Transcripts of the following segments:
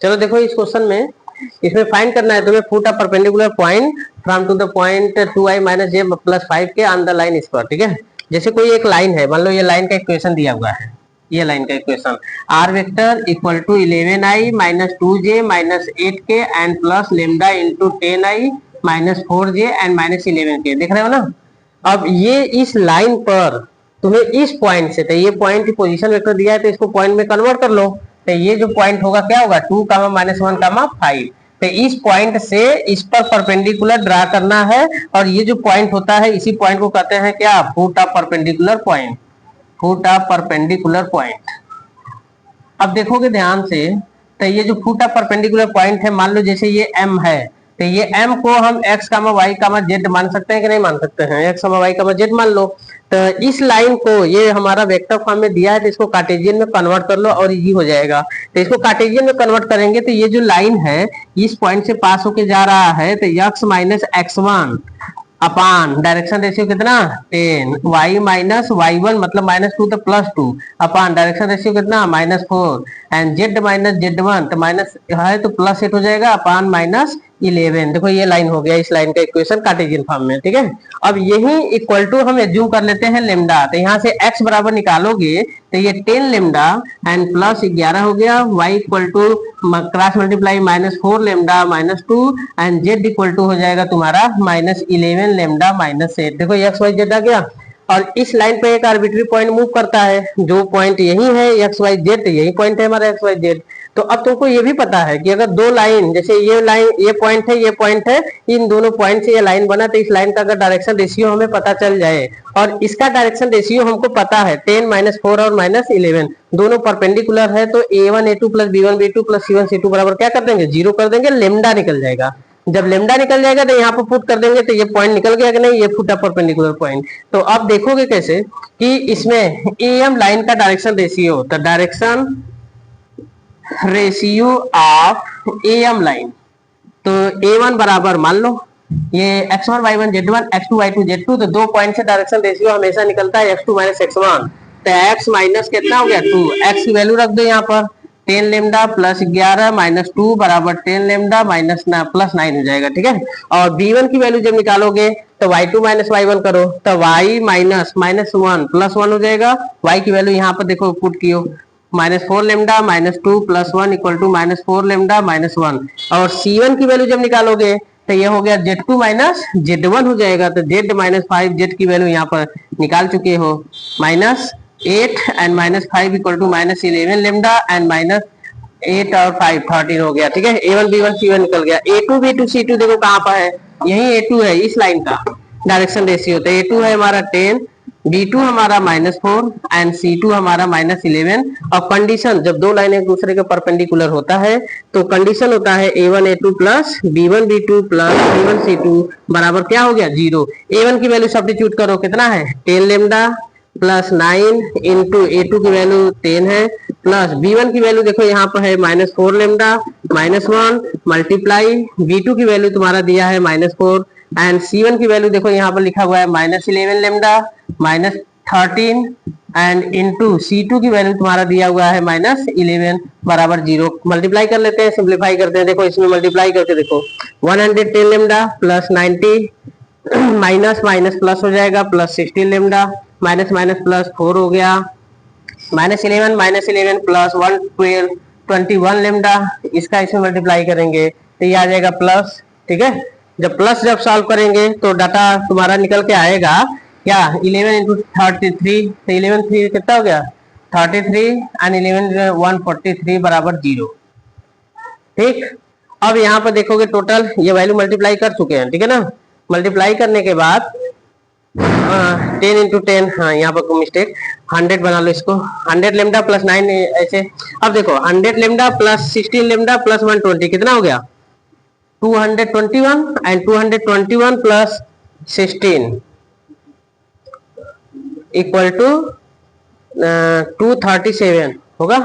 चलो देखो इस क्वेश्चन में, इसमें फाइंड करना है तुम्हें foot a perpendicular point from to the point 2i minus j plus 5 k on the line square. ठीक है, जैसे कोई एक लाइन है, मान लो ये लाइन का इक्वेशन दिया हुआ है, ये लाइन का equation r vector equal to 11i minus 2j minus 8k and plus lambda into 10i minus 4j and minus 11k। देख रहे हो ना। अब ये इस लाइन पर तुम्हें इस पॉइंट से, तो ये पॉइंट की पोजीशन वेक्टर दिया है तो इसको पॉइंट में कन्वर्ट कर लो। तो ये जो पॉइंट होगा क्या होगा 2 कामा माइनस 1 कामा 5। तो इस पॉइंट से इस पर परपेंडिकुलर ड्रा करना है, और ये जो पॉइंट होता है इसी पॉइंट को कहते हैं क्या, foot of perpendicular point, foot of perpendicular point. अब देखोगे ध्यान से, तो ये जो फुट ऑफ परपेंडिकुलर पॉइंट है, मान लो जैसे ये m है, तो ये m को हम x कामा y कामा z मान सकते हैं कि नहीं मान सकते हैं, x कामा y कामा z मान लो। तो इस लाइन को ये हमारा वेक्टर फॉर्म में दिया है, तो इसको कार्टेशियन में कन्वर्ट कर लो और इजी हो जाएगा। तो इसको कार्टेशियन में कन्वर्ट करेंगे तो ये जो लाइन है इस पॉइंट से पास होके जा रहा है, तो x माइनस x1 अपान डायरेक्शन रेशियो कितना 10, y माइनस y1 मतलब -2 तो +2 अपान डायरेक्शन रेशियो कितना -4 एंड z माइनस z1 तो माइनस है तो +8 हो जाएगा अपान -11। देखो ये लाइन हो गया, इस लाइन का इक्वेशन कार्टेशियन फॉर्म में। ठीक है, अब यही इक्वल टू हम एज्यूम कर लेते हैं लेमडा। तो यहाँ से x बराबर निकालोगे तो ये 10 लेमडा एंड प्लस 11 हो गया, y equal to cross multiply -4 lambda -2 and z equal to हो जाएगा तुम्हारा -11 लेमडा -8। देखो x y z आ गया, और इस लाइन पे एक आर्बिट्री पॉइंट मूव करता है, जो पॉइंट यही है x y z, यही पॉइंट है हमारा x y z। तो अब तुमको ये भी पता है कि अगर दो लाइन, जैसे ये लाइन, ये पॉइंट है, ये पॉइंट है, इन दोनों पॉइंट से ये लाइन बना, तो इस लाइन का अगर डायरेक्शन रेशियो हमें पता चल जाए, और इसका डायरेक्शन रेशियो हमको पता है 10 -4 और -11 दोनों परपेंडिकुलर है, तो a1 a2 plus b1 b2 plus c1 c2 बराबर क्या कर देंगे 0 कर देंगे, लेमडा निकल जाएगा। जब लेमडा निकल जाएगा तो यहाँ पर पुट कर देंगे, तो ये पॉइंट निकल गया कि नहीं, ये फुट ऑफ परपेंडिकुलर पॉइंट। तो अब देखोगे कैसे कि इसमें एम लाइन का डायरेक्शन रेशियो, तो direction ratio of M line, तो a1 बराबर मान लो ये x1 y1 z1 x2 y2 z2, तो दो पॉइंट से डायरेक्शन रेशियो हमेशा निकलता है x2 माइनस x1। तो x माइनस कितना हो गया 2, x की वैल्यू रख दो यहाँ पर 10 लेमडा प्लस 11 माइनस 2 बराबर 10 लेमडा माइनस प्लस 9 हो जाएगा। ठीक है, और b1 की वैल्यू जब निकालोगे तो y2 माइनस y1 करो, तो y माइनस -1 प्लस 1 हो जाएगा। y की वैल्यू यहाँ पर देखो पुट कियो -4 lambda -2 plus 1 equal to -4 lambda -1, और c1 की वैल्यू जब निकालोगे तो ये हो गया z2 माइनस z1 हो जाएगा। तो z माइनस 5 z की वैल्यू यहाँ पर निकाल चुके हो, -8 and -5 equal to -11 lambda and -8 और 5 13 हो गया। ठीक है, a1 b1 c1 निकल गया। a2 b2 c2 देखो कहाँ पर है, यही a2 है, इस लाइन का डायरेक्शन रेशियो। तो a2 है हमारा 10, b2 हमारा -4 एंड c2 हमारा -11। और कंडीशन, जब दो लाइन एक दूसरे के परपेंडिकुलर होता है तो कंडीशन होता है a1 a2 plus b1 b2 plus c1 c2 बराबर क्या हो गया 0। a1 की वैल्यू सब्स्टिट्यूट करो, कितना है 10 लेमडा प्लस 9 इंटू a2 की वैल्यू 10 है, प्लस b1 की वैल्यू देखो यहाँ पर है -4 लेमडा -1 मल्टीप्लाई b2 की वैल्यू तुम्हारा दिया है -4 एंड c1 की वैल्यू देखो यहाँ पर लिखा हुआ है -11 लेमडा -13 एंड इंटू c2 की वैल्यू तुम्हारा दिया हुआ है -11 बराबर 0। मल्टीप्लाई कर लेते हैं, सिंप्लीफाई करते हैं। देखो इसमें मल्टीप्लाई करके देखो 110 lambda plus 90 minus minus plus हो जाएगा, plus 16 lambda minus minus plus 4 हो गया, -11 प्लस 112 21 लेमडा, इसका इसमें मल्टीप्लाई करेंगे तो ये आ जाएगा प्लस। ठीक है, जब प्लस जब सॉल्व करेंगे तो डाटा तुम्हारा निकल के आएगा क्या 11 इंटू 33, तो 11 3 कितना हो गया 33 एंड 11 143 बराबर 0। ठीक, अब यहाँ पर देखोगे टोटल ये वैल्यू मल्टीप्लाई कर चुके हैं। ठीक है ना, मल्टीप्लाई करने के बाद 10 इंटू 10, हाँ यहाँ पर मिस्टेक 100 बना लो इसको, 100 लेमडा प्लस 9 ऐसे। अब देखो 100 लेमडा प्लस 16 लेमडा प्लस 120 कितना हो गया 221 एंड 221 प्लस 16 इक्वल टू 237 होगा।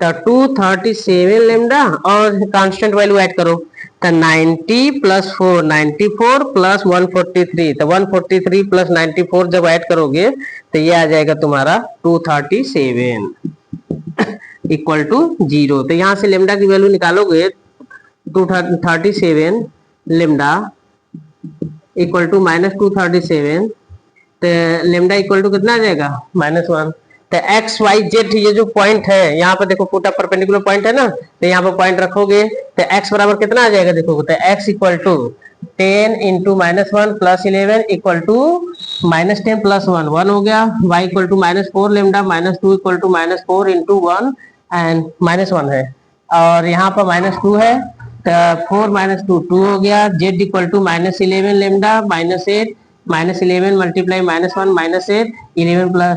तो 237 लेमडा और कांस्टेंट वैल्यू ऐड करो, तो 90 प्लस 4 94 प्लस 143, तो 143 प्लस 94 जब ऐड करोगे तो ये आ जाएगा तुम्हारा 237। Equal to 0। तो यहाँ से लेमडा की वैल्यू निकालोगे 237 लेमडा इक्वल टू -237, तो लेमडा इक्वल टू कितना आ जाएगा -1। तो एक्स वाई जेड ये जो पॉइंट है यहाँ पर देखो, पुट अप परपेंडिकुलर पॉइंट है ना, तो यहाँ पर पॉइंट रखोगे तो एक्स बराबर कितना आ जाएगा देखो, तो x equal to 10 into -1 plus 11 equal to -10 plus 1 1 हो गया। y equal to -4 lambda -2 equal to -4 into 1 and -1 है, और यहाँ पर -2 है, तो 4 2 2 हो गया। z equal to -11 lambda -8 -11 multiply -1 -8 11 plus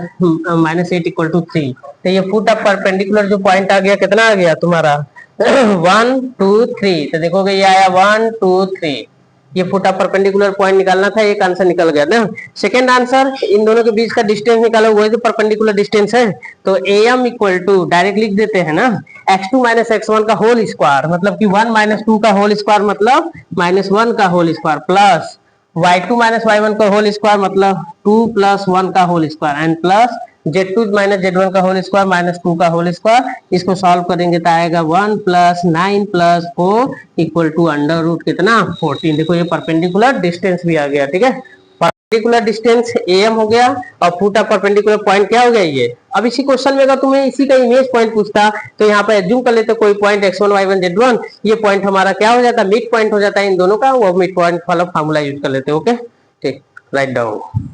-8 equal to 3। तो ये फुट अप परपेंडिकुलर जो पॉइंट आ गया कितना आ गया तुम्हारा 1 2 3। तो देखोगे ये आया 1 2 3, ये फुट अप परपेंडिकुलर पॉइंट निकालना था, एक आंसर निकल गया ना। सेकंड आंसर, इन दोनों के बीच का डिस्टेंस निकालो, वही जो परपेंडिकुलर डिस्टेंस है। तो am इक्वल टू डायरेक्ट लिख देते हैं ना, x2 माइनस x1 का होल स्क्वायर, मतलब कि 1 माइनस 2 का होल स्क्वायर मतलब -1 का whole square, plus y2 minus y1 का होल स्क्वायर मतलब 2 प्लस 1 का whole square, and plus z2 minus z1 का होल स्क्वायर -2 का होल स्क्वायर। इसको सॉल्व करेंगे तो आएगा 1 plus 9 plus 4 equal to under root कितना 14। देखो ये परपेंडिकुलर डिस्टेंस भी आ गया, ठीक है। परपेंडिकुलर डिस्टेंस am हो गया, और फुट अप परपेंडिकुलर पॉइंट क्या हो गया ये। अब इसी क्वेश्चन में अगर तुम्हें इसी का इमेज पॉइंट पूछता तो यहाँ पर एज्यूम कर लेते कोई पॉइंट x1 y1 z1, ये पॉइंट हमारा क्या हो जाता, मिड पॉइंट हो जाता है इन दोनों का, वो मिड पॉइंट वाला फार्मूला यूज कर लेते। ओके ठीक, राइट डाउन।